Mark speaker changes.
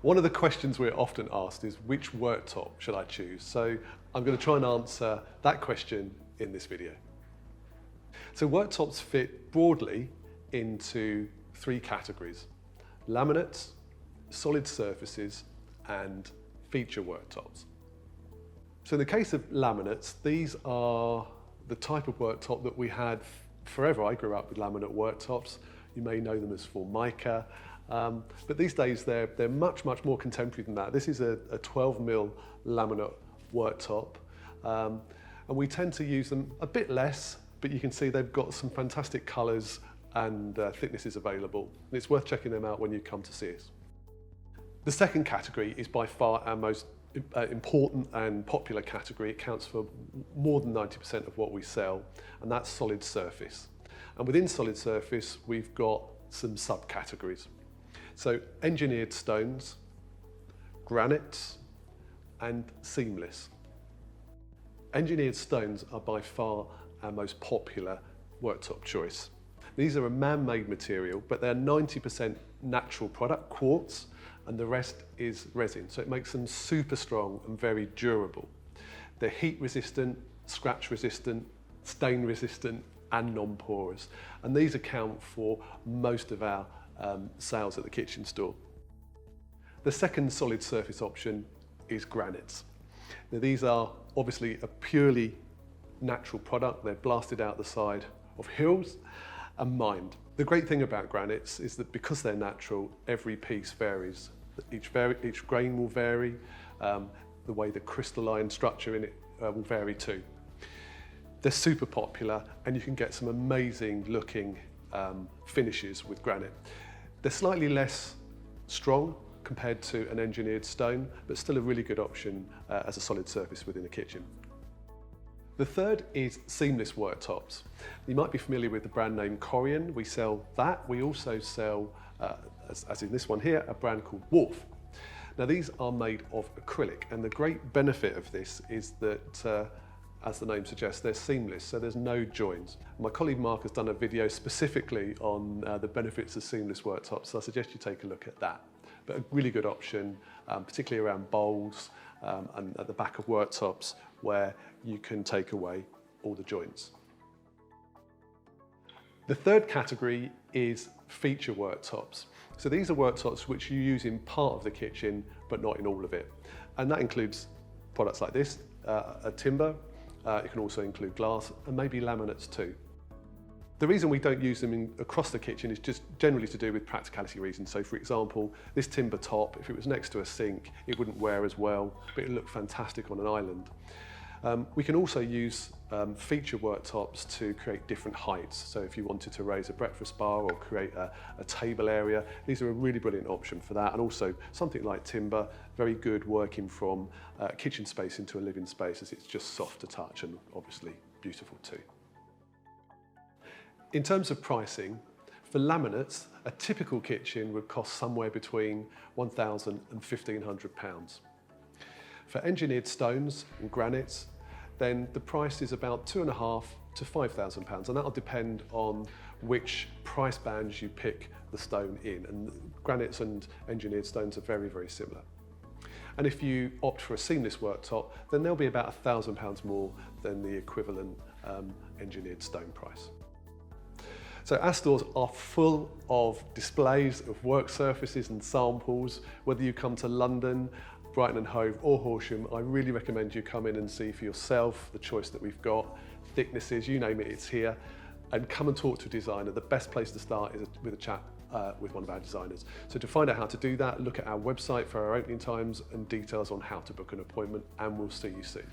Speaker 1: One of the questions we're often asked is which worktop should I choose? So I'm going to try and answer that question in this video. So worktops fit broadly into three categories: laminates, solid surfaces, and feature worktops. So in the case of laminates, these are the type of worktop that we had forever. I grew up with laminate worktops. You may know them as Formica, but these days they're much more contemporary than that. This is a 12mm laminate worktop, and we tend to use them a bit less, but you can see they've got some fantastic colours and thicknesses available. And it's worth checking them out when you come to see us. The second category is by far our most important and popular category. It counts for more than 90% of what we sell, and that's solid surface. And within solid surface, we've got some subcategories. So engineered stones, granites, and seamless. Engineered stones are by far our most popular worktop choice. These are a man-made material, but they're 90% natural product, quartz, and the rest is resin. So it makes them super strong and very durable. They're heat resistant, scratch resistant, stain resistant, and non-porous. And these account for most of our sales at the kitchen store. The second solid surface option is granites. Now these are obviously a purely natural product. They're blasted out the side of hills and mined. The great thing about granites is that because they're natural, every piece varies. Each grain will vary, the way the crystalline structure in it will vary too. They're super popular, and you can get some amazing looking finishes with granite. They're slightly less strong compared to an engineered stone, but still a really good option as a solid surface within the kitchen. The third is seamless worktops. You might be familiar with the brand name Corian. We sell that. We also sell, as in this one here, a brand called Wolf. Now these are made of acrylic, and the great benefit of this is that, as the name suggests, they're seamless, so there's no joins. My colleague Mark has done a video specifically on the benefits of seamless worktops, so I suggest you take a look at that. But a really good option, particularly around bowls and at the back of worktops, where you can take away all the joints. The third category is feature worktops. So these are worktops which you use in part of the kitchen, but not in all of it. And that includes products like this, a timber. It can also include glass and maybe laminates too. The reason we don't use them across the kitchen is just generally to do with practicality reasons. So for example, this timber top, if it was next to a sink, it wouldn't wear as well, but it would look fantastic on an island. We can also use feature worktops to create different heights. So if you wanted to raise a breakfast bar or create a table area, these are a really brilliant option for that. And also something like timber, very good working from kitchen space into a living space, as it's just soft to touch and obviously beautiful too. In terms of pricing, for laminates, a typical kitchen would cost somewhere between £1,000 and £1,500. For engineered stones and granites, then the price is about £2,500 to £5,000, and that'll depend on which price bands you pick the stone in. And granites and engineered stones are very similar. And if you opt for a seamless worktop, then they'll be about £1,000 more than the equivalent engineered stone price. So our stores are full of displays of work surfaces and samples. Whether you come to London, Brighton and Hove or Horsham, I really recommend you come in and see for yourself the choice that we've got, thicknesses, you name it, it's here. And come and talk to a designer. The best place to start is with a chat with one of our designers. So to find out how to do that, look at our website for our opening times and details on how to book an appointment, and we'll see you soon.